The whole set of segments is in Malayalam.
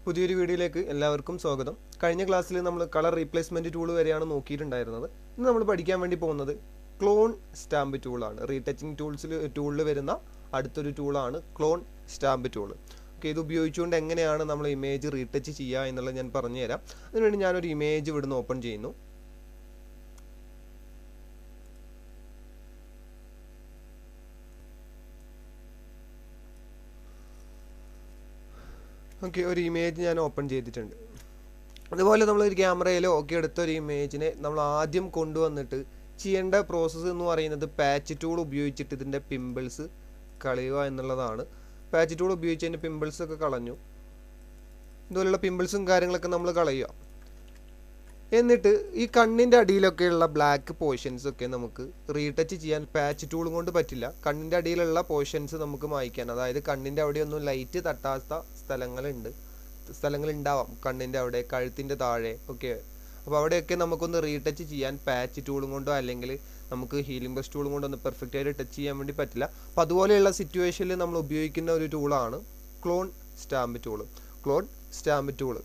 പുതിയൊരു വീഡിയോയിലേക്ക് എല്ലാവർക്കും സ്വാഗതം. കഴിഞ്ഞ ക്ലാസ്സിൽ നമ്മൾ കളർ റീപ്ലേസ്മെന്റ് ടൂൾ വരെയാണ് നോക്കിയിട്ടുണ്ടായിരുന്നത്. ഇന്ന് നമ്മൾ പഠിക്കാൻ വേണ്ടി പോകുന്നത് ക്ലോൺ സ്റ്റാമ്പ് ടൂളാണ്. റീടച്ചിങ് ടൂളിൽ വരുന്ന അടുത്തൊരു ടൂളാണ് ക്ലോൺ സ്റ്റാമ്പ് ടൂൾ. ഓക്കെ, ഇത് ഉപയോഗിച്ചുകൊണ്ട് എങ്ങനെയാണ് നമ്മൾ ഇമേജ് റീടച്ച് ചെയ്യുക എന്നുള്ളത് ഞാൻ പറഞ്ഞുതരാം. അതിനുവേണ്ടി ഞാനൊരു ഇമേജ് ഇവിടുന്ന് ഓപ്പൺ ചെയ്യുന്നു. ഓക്കെ, ഒരു ഇമേജ് ഞാൻ ഓപ്പൺ ചെയ്തിട്ടുണ്ട്. അതുപോലെ നമ്മളൊരു ക്യാമറയിലോ ഒക്കെ എടുത്തൊരു ഇമേജിനെ നമ്മൾ ആദ്യം കൊണ്ടുവന്നിട്ട് ചെയ്യേണ്ട പ്രോസസ്സ് എന്ന് പറയുന്നത് പാച്ച് ടൂൾ ഉപയോഗിച്ചിട്ട് ഇതിൻ്റെ പിമ്പിൾസ് കളയുക എന്നുള്ളതാണ്. പാച്ച് ടൂൾ ഉപയോഗിച്ച് അതിൻ്റെ പിമ്പിൾസ് ഒക്കെ കളഞ്ഞു. ഇതുപോലുള്ള പിമ്പിൾസും കാര്യങ്ങളൊക്കെ നമ്മൾ കളയുക. എന്നിട്ട് ഈ കണ്ണിൻ്റെ അടിയിലൊക്കെയുള്ള ബ്ലാക്ക് പോർഷൻസ് ഒക്കെ നമുക്ക് റീടച്ച് ചെയ്യാൻ പാച്ച് ടൂളും കൊണ്ട് പറ്റില്ല. കണ്ണിൻ്റെ അടിയിലുള്ള പോർഷൻസ് നമുക്ക് മായ്ക്കാൻ, അതായത് കണ്ണിൻ്റെ അവിടെയൊന്നും ലൈറ്റ് തട്ടാത്ത സ്ഥലങ്ങളുണ്ടാവാം, കണ്ണിൻ്റെ അവിടെ, കഴുത്തിൻ്റെ താഴെ ഒക്കെ. അപ്പോൾ അവിടെയൊക്കെ നമുക്കൊന്ന് റീടച്ച് ചെയ്യാൻ പാച്ച് ടൂളും കൊണ്ടോ അല്ലെങ്കിൽ നമുക്ക് ഹീലിംഗ് ബ്രഷ് ടൂളും കൊണ്ടോ ഒന്ന് പെർഫെക്റ്റ് ആയിട്ട് ടച്ച് ചെയ്യാൻ വേണ്ടി പറ്റില്ല. അപ്പോൾ അതുപോലെയുള്ള സിറ്റുവേഷനിൽ നമ്മൾ ഉപയോഗിക്കുന്ന ഒരു ടൂളാണ് ക്ലോൺ സ്റ്റാമ്പ് ടൂള്.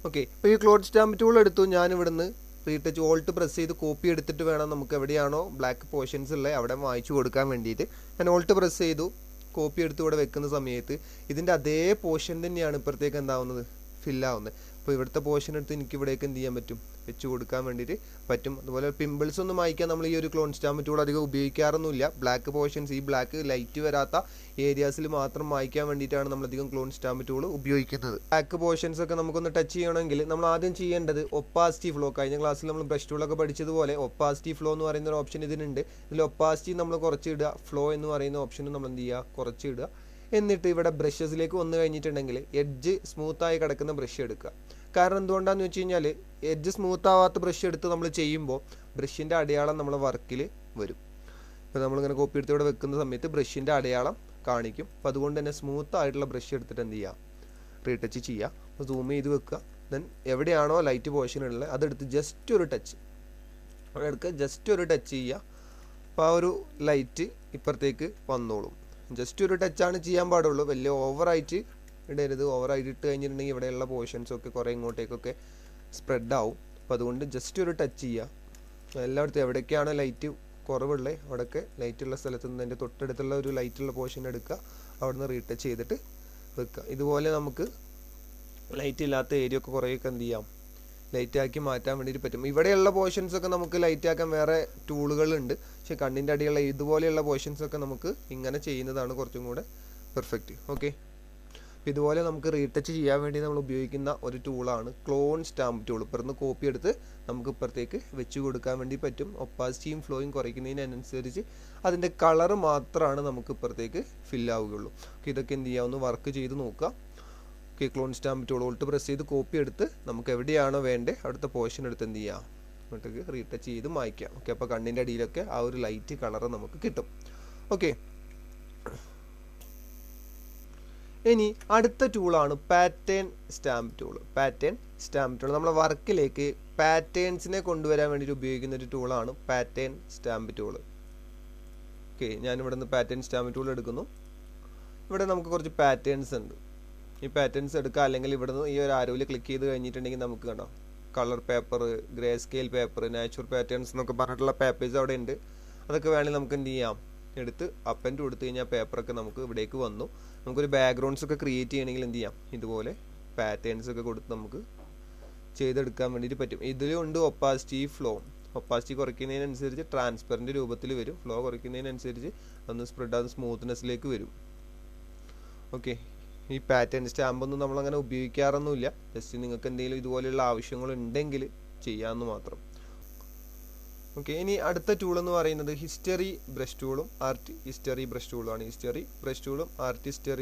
ഓക്കെ, അപ്പോൾ ഈ ക്ലോൺ സ്റ്റാമ്പ് ടൂൾ എടുത്തു. ഞാൻ ഇവിടുന്ന് റീടച്ച് ഓൾട്ട് പ്രസ് ചെയ്ത് കോപ്പി എടുത്തിട്ട് വേണം നമുക്ക് എവിടെയാണോ ബ്ലാക്ക് പോർഷൻസ് ഉള്ളത് അവിടെ വായിച്ചു കൊടുക്കാൻ വേണ്ടിയിട്ട്. ഞാൻ ഓൾട്ട് പ്രസ് ചെയ്തു, കോപ്പി എടുത്ത് ഇവിടെ വെക്കുന്ന സമയത്ത് ഇതിൻ്റെ അതേ പോർഷൻ തന്നെയാണ് ഇപ്പുറത്തേക്ക് എന്താവുന്നത്, ഫില്ലാവുന്നത്. അപ്പോൾ ഇവിടുത്തെ പോർഷൻ എടുത്ത് എനിക്ക് ഇവിടേക്ക് എന്ത് ചെയ്യാൻ പറ്റും, വെച്ച് കൊടുക്കാൻ വേണ്ടിയിട്ട് പറ്റും. അതുപോലെ പിമ്പിൾസ് ഒന്നും മായ്ക്കാൻ നമ്മൾ ഈ ഒരു ക്ലോൺ സ്റ്റാമ്പ് ടൂൾ അധികം ഉപയോഗിക്കാറൊന്നുമില്ല. ബ്ലാക്ക് പോർഷൻസ്, ഈ ബ്ലാക്ക് ലൈറ്റ് വരാത്ത ഏരിയാസിൽ മാത്രം മായ്ക്കാൻ വേണ്ടിയിട്ടാണ് നമ്മളധികം ക്ലോൺ സ്റ്റാമ്പ് ടൂൾ ഉപയോഗിക്കുന്നത്. ബ്ലാക്ക് പോർഷൻസ് ഒക്കെ നമുക്കൊന്ന് ടച്ച് ചെയ്യണമെങ്കിൽ നമ്മൾ ആദ്യം ചെയ്യേണ്ടത് ഒപ്പാസിറ്റി ഫ്ലോ. കഴിഞ്ഞ ക്ലാസ്സിൽ നമ്മൾ ബ്രഷ് ടൂളൊക്കെ പഠിച്ചതുപോലെ ഒപ്പാസിറ്റി ഫ്ലോ എന്ന് പറയുന്ന ഒരു ഓപ്ഷൻ ഇതിനുണ്ട്. ഇതിൽ ഒപ്പാസിറ്റി നമ്മൾ കുറച്ച് ഇടുക, ഫ്ലോ എന്ന് പറയുന്ന ഓപ്ഷനും നമ്മൾ എന്ത് ചെയ്യുക, കുറച്ച് ഇടുക. എന്നിട്ട് ഇവിടെ ബ്രഷസിലേക്ക് വന്നു കഴിഞ്ഞിട്ടുണ്ടെങ്കിൽ എഡ്ജ് സ്മൂത്തായി കിടക്കുന്ന ബ്രഷ് എടുക്കുക. കാരണം എന്തുകൊണ്ടാണെന്ന് വെച്ച് കഴിഞ്ഞാൽ എഡ്ജ് സ്മൂത്ത് ആവാത്ത ബ്രഷ് എടുത്ത് നമ്മൾ ചെയ്യുമ്പോൾ ബ്രഷിൻ്റെ അടയാളം നമ്മളെ വർക്കിൽ വരും. ഇപ്പോൾ നമ്മളിങ്ങനെ കോപ്പി എടുത്ത് ഇവിടെ വെക്കുന്ന സമയത്ത് ബ്രഷിൻ്റെ അടയാളം കാണിക്കും. അപ്പോൾ അതുകൊണ്ട് തന്നെ സ്മൂത്ത് ആയിട്ടുള്ള ബ്രഷ് എടുത്തിട്ട് എന്ത് ചെയ്യുക, റീടച്ച് ചെയ്യുക. അപ്പോൾ സൂം ചെയ്ത് വെക്കുക. ദെൻ എവിടെയാണോ ലൈറ്റ് പോർഷൻ ഉള്ളത് അതെടുത്ത് ജസ്റ്റ് ഒരു ടച്ച് അവിടെ എടുക്കുക, ജസ്റ്റ് ഒരു ടച്ച് ചെയ്യുക. അപ്പോൾ ആ ഒരു ലൈറ്റ് ഇപ്പുറത്തേക്ക് വന്നോളും. ജസ്റ്റ് ഒരു ടച്ചാണ് ചെയ്യാൻ പാടുള്ളൂ, വലിയ ഓവറായിട്ട് ഇടരുത്. ഓവറായിട്ട് ഇട്ട് കഴിഞ്ഞിട്ടുണ്ടെങ്കിൽ ഇവിടെയുള്ള പോർഷൻസൊക്കെ കുറേ ഇങ്ങോട്ടേക്കൊക്കെ സ്പ്രെഡ് ആവും. അപ്പോൾ അതുകൊണ്ട് ജസ്റ്റ് ഒരു ടച്ച് ചെയ്യുക. എല്ലായിടത്തും എവിടേക്കാണ് ലൈറ്റ് കുറവുള്ളത് അവിടെയൊക്കെ ലൈറ്റുള്ള സ്ഥലത്ത് നിന്ന് അതിൻ്റെ തൊട്ടടുത്തുള്ള ഒരു ലൈറ്റുള്ള പോർഷൻ എടുക്കുക, അവിടെ നിന്ന് റീടച്ച് ചെയ്തിട്ട് വെക്കുക. ഇതുപോലെ നമുക്ക് ലൈറ്റ് ഇല്ലാത്ത ഏരിയ ഒക്കെ കുറേയൊക്കെ എന്ത് ചെയ്യാം, ലൈറ്റാക്കി മാറ്റാൻ വേണ്ടിയിട്ട് പറ്റും. ഇവിടെയുള്ള പോർഷൻസൊക്കെ നമുക്ക് ലൈറ്റാക്കാൻ വേറെ ടൂളുകളുണ്ട്. പക്ഷേ കണ്ണിൻ്റെ അടിയുള്ള ഇതുപോലെയുള്ള പോർഷൻസൊക്കെ നമുക്ക് ഇങ്ങനെ ചെയ്യുന്നതാണ് കുറച്ചും കൂടെ പെർഫെക്റ്റ്. ഓക്കെ, ഇതുപോലെ നമുക്ക് റീടച്ച് ചെയ്യാൻ വേണ്ടി നമ്മൾ ഉപയോഗിക്കുന്ന ഒരു ടൂളാണ് ക്ലോൺ സ്റ്റാമ്പ് ടൂൾ. ഇപ്പുറത്ത് കോപ്പി എടുത്ത് നമുക്ക് ഇപ്പുറത്തേക്ക് വെച്ച് കൊടുക്കാൻ വേണ്ടി പറ്റും. ഒപ്പാസിറ്റിയും ഫ്ലോയും കുറയ്ക്കുന്നതിനനുസരിച്ച് അതിൻ്റെ കളറ് മാത്രമാണ് നമുക്ക് ഇപ്പുറത്തേക്ക് ഫില്ലാവുകയുള്ളൂ. ഇതൊക്കെ എന്ത് ചെയ്യാവുന്ന വർക്ക് ചെയ്ത് നോക്കുക. Okay, clone stamp tool Alt press ചെയ്ത് കോപ്പി എടുത്ത് നമുക്ക് എവിടെയാണോ വേണ്ടത് അവിടുത്തെ പോർഷൻ എടുത്ത് എന്ത് ചെയ്യുക, അങ്ങോട്ടേക്ക് റീടച്ച് ചെയ്ത് മായ്ക്കാം. ഓക്കെ, അപ്പോൾ കണ്ണിൻ്റെ അടിയിലൊക്കെ ആ ഒരു ലൈറ്റ് കളറ് നമുക്ക് കിട്ടും. ഓക്കെ, ഇനി അടുത്ത ടൂളാണ് പാറ്റേൺ സ്റ്റാമ്പ് ടൂൾ. നമ്മളെ വർക്കിലേക്ക് പാറ്റേൺസിനെ കൊണ്ടുവരാൻ വേണ്ടിയിട്ട് ഉപയോഗിക്കുന്ന ഒരു ടൂളാണ് പാറ്റേൺ സ്റ്റാമ്പ് ടൂൾ. ഓക്കെ, ഞാനിവിടെ നിന്ന് പാറ്റേൺ സ്റ്റാമ്പ് ടൂൾ എടുക്കുന്നു. ഇവിടെ നമുക്ക് കുറച്ച് പാറ്റേൺസ് ഉണ്ട്. ഈ പാറ്റേൺസ് എടുക്കുക, അല്ലെങ്കിൽ ഇവിടുന്ന് ഈ ഒരു ആരോയിൽ ക്ലിക്ക് ചെയ്ത് കഴിഞ്ഞിട്ടുണ്ടെങ്കിൽ നമുക്ക് കണ്ടോ colour paper, grey scale paper, natural patterns എന്നൊക്കെ പറഞ്ഞിട്ടുള്ള പേപ്പേഴ്സ് അവിടെ ഉണ്ട്. അതൊക്കെ വേണമെങ്കിൽ നമുക്ക് എന്ത് ചെയ്യാം, എടുത്ത് അപ്പൻഡ് കൊടുത്തു കഴിഞ്ഞാൽ പേപ്പറൊക്കെ നമുക്ക് ഇവിടേക്ക് വന്നു. നമുക്കൊരു ബാക്ക്ഗ്രൗണ്ട്സ് ഒക്കെ ക്രിയേറ്റ് ചെയ്യണമെങ്കിൽ എന്ത് ചെയ്യാം, ഇതുപോലെ പാറ്റേൺസ് ഒക്കെ കൊടുത്ത് നമുക്ക് ചെയ്തെടുക്കാൻ വേണ്ടിയിട്ട് പറ്റും. ഇതിലുണ്ട് ഒപ്പാസിറ്റി, ഫ്ലോ. ഒപ്പാസിറ്റി കുറയ്ക്കുന്നതിനനുസരിച്ച് ട്രാൻസ്പെറൻറ്റ് രൂപത്തിൽ വരും. ഫ്ലോ കുറയ്ക്കുന്നതിനനുസരിച്ച് ഒന്ന് സ്പ്രെഡ് ആകുന്ന സ്മൂത്ത്നെസ്സിലേക്ക് വരും. ഓക്കെ, ഈ പാറ്റേൺ സ്റ്റാമ്പൊന്നും നമ്മളങ്ങനെ ഉപയോഗിക്കാറൊന്നുമില്ല. ജസ്റ്റ് നിങ്ങൾക്ക് എന്തെങ്കിലും ഇതുപോലെയുള്ള ആവശ്യങ്ങളുണ്ടെങ്കിൽ ചെയ്യാമെന്ന് മാത്രം. ഓക്കെ, ഇനി അടുത്ത ടൂൾ എന്ന് പറയുന്നത് ഹിസ്റ്ററി ബ്രഷ് ടൂളും ആർട്ട് ഹിസ്റ്ററി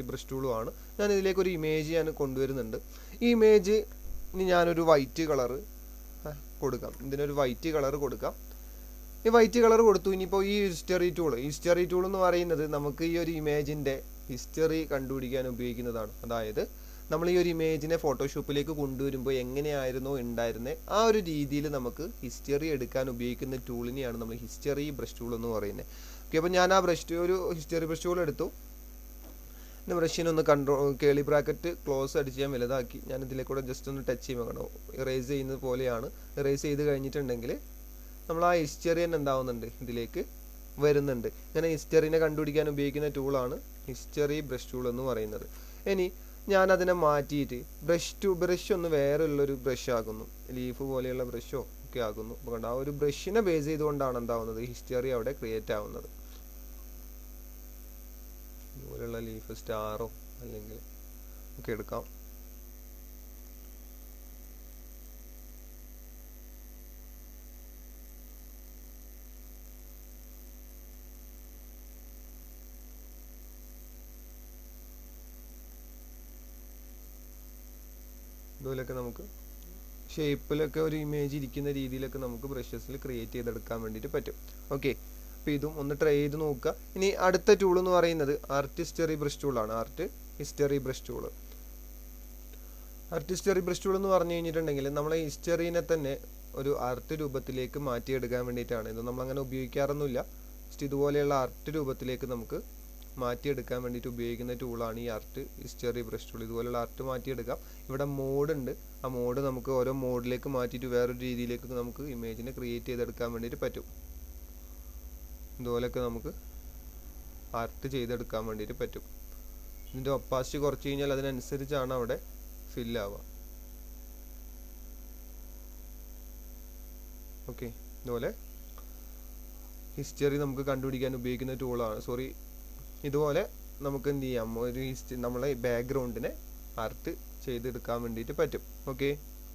ബ്രഷ് ടൂളുമാണ്. ഞാൻ ഇതിലേക്കൊരു ഇമേജ് ഞാൻ കൊണ്ടുവരുന്നുണ്ട്. ഈ ഇമേജ് ഇനി ഞാനൊരു വൈറ്റ് കളറ് കൊടുക്കാം. ഇതിനൊരു വൈറ്റ് കളർ കൊടുക്കാം. ഈ വൈറ്റ് കളർ കൊടുത്തു. ഇനിയിപ്പോൾ ഈ ഹിസ്റ്ററി ടൂൾ എന്ന് പറയുന്നത് നമുക്ക് ഈ ഒരു ഇമേജിൻ്റെ ഹിസ്റ്ററി കണ്ടുപിടിക്കാൻ ഉപയോഗിക്കുന്നതാണ്. അതായത് നമ്മൾ ഈ ഒരു ഇമേജിനെ ഫോട്ടോഷോപ്പിലേക്ക് കൊണ്ടുവരുമ്പോൾ എങ്ങനെയായിരുന്നോ ഉണ്ടായിരുന്നത് ആ ഒരു രീതിയിൽ നമുക്ക് ഹിസ്റ്ററി എടുക്കാൻ ഉപയോഗിക്കുന്ന ടൂളിനെയാണ് നമ്മൾ ഹിസ്റ്ററി ബ്രഷ് ടൂൾ എന്ന് പറയുന്നത്. ഓക്കെ, അപ്പോൾ ഞാൻ ആ ഒരു ഹിസ്റ്ററി ബ്രഷ് ടൂൾ എടുത്തു. പിന്നെ ബ്രഷിനെ ഒന്ന് കേളി ബ്രാക്കറ്റ് ക്ലോസ് അടിച്ച് ഞാൻ വലുതാക്കി ഞാൻ ഇതിലേക്കൂടെ ജസ്റ്റ് ഒന്ന് ടച്ച് ചെയ്യുമ്പോൾ കാണാം ഇറേസ് ചെയ്യുന്നത് പോലെയാണ്. ഇറേസ് ചെയ്ത് കഴിഞ്ഞിട്ടുണ്ടെങ്കിൽ നമ്മൾ ആ ഹിസ്റ്ററി തന്നെ എന്താവുന്നുണ്ട് ഇതിലേക്ക് വരുന്നുണ്ട്. ഇങ്ങനെ ഹിസ്റ്ററിനെ കണ്ടുപിടിക്കാൻ ഉപയോഗിക്കുന്ന ടൂളാണ് ഹിസ്റ്ററി ബ്രഷ് ടൂൾ എന്ന് പറയുന്നത്. ഇനി ഞാനതിനെ മാറ്റിയിട്ട് ബ്രഷ് ഒന്ന് വേറെ ഉള്ളൊരു ബ്രഷ് ആകുന്നു, ലീഫ് പോലെയുള്ള ബ്രഷോ ഒക്കെ ആകുന്നു. അപ്പോൾ കണ്ടോ, ആ ഒരു ബ്രഷിനെ ബേസ് ചെയ്തുകൊണ്ടാണ് എന്താവുന്നത് ഹിസ്റ്ററി അവിടെ ക്രിയേറ്റ് ആവുന്നത്. ഇതുപോലെയുള്ള ലീഫ് സ്റ്റാറോ അല്ലെങ്കിൽ ഒക്കെ എടുക്കാം. ഇതുപോലെയൊക്കെ നമുക്ക് ഷേപ്പിലൊക്കെ ഒരു ഇമേജ് ഇരിക്കുന്ന രീതിയിലൊക്കെ നമുക്ക് ബ്രഷസിൽ ക്രിയേറ്റ് ചെയ്തെടുക്കാൻ വേണ്ടിയിട്ട് പറ്റും. ഓക്കെ, അപ്പോൾ ഇതും ഒന്ന് ട്രൈ ചെയ്ത് നോക്കുക. ഇനി അടുത്ത ടൂൾ എന്ന് പറയുന്നത് ആർട്ട് ഹിസ്റ്ററി ബ്രഷ് ടൂളാണ്. ആർട്ട് ഹിസ്റ്ററി ബ്രഷ് ടൂൾ എന്ന് പറഞ്ഞു കഴിഞ്ഞിട്ടുണ്ടെങ്കിൽ നമ്മളെ ഹിസ്റ്ററിനെ തന്നെ ഒരു ആർട്ട് രൂപത്തിലേക്ക് മാറ്റിയെടുക്കാൻ വേണ്ടിയിട്ടാണ്. ഇത് നമ്മളങ്ങനെ ഉപയോഗിക്കാറൊന്നുമില്ല. ജസ്റ്റ് ഇതുപോലെയുള്ള ആർട്ട് രൂപത്തിലേക്ക് നമുക്ക് മാറ്റിയെടുക്കാൻ വേണ്ടിയിട്ട് ഉപയോഗിക്കുന്ന ടൂളാണ് ഈ ആർട്ട് ഹിസ്റ്ററി ബ്രഷ് ടൂൾ. ഇതുപോലെയുള്ള ആർട്ട് മാറ്റിയെടുക്കാം. ഇവിടെ മോഡ് ഉണ്ട്, ആ മോഡ് നമുക്ക് ഓരോ മോഡിലേക്ക് മാറ്റിയിട്ട് വേറൊരു രീതിയിലേക്ക് നമുക്ക് ഇമേജിനെ ക്രിയേറ്റ് ചെയ്തെടുക്കാൻ വേണ്ടിയിട്ട് പറ്റും. ഇതുപോലെയൊക്കെ നമുക്ക് ആർട്ട് ചെയ്തെടുക്കാൻ വേണ്ടിയിട്ട് പറ്റും. ഇതിൻ്റെ ഒപ്പാസിറ്റി കുറച്ച് കഴിഞ്ഞാൽ അതിനനുസരിച്ചാണ് അവിടെ ഫില്ലാവുക. ഓക്കെ, ഇതുപോലെ ഹിസ്റ്ററി നമുക്ക് കണ്ടുപിടിക്കാൻ ഉപയോഗിക്കുന്ന ടൂളാണ്. ഇതുപോലെ നമുക്ക് എന്ത് ചെയ്യാം, നമ്മളെ ബാക്ക്ഗ്രൗണ്ടിനെ ആർട്ട് ചെയ്തെടുക്കാൻ വേണ്ടിയിട്ട് പറ്റും. ഓക്കെ.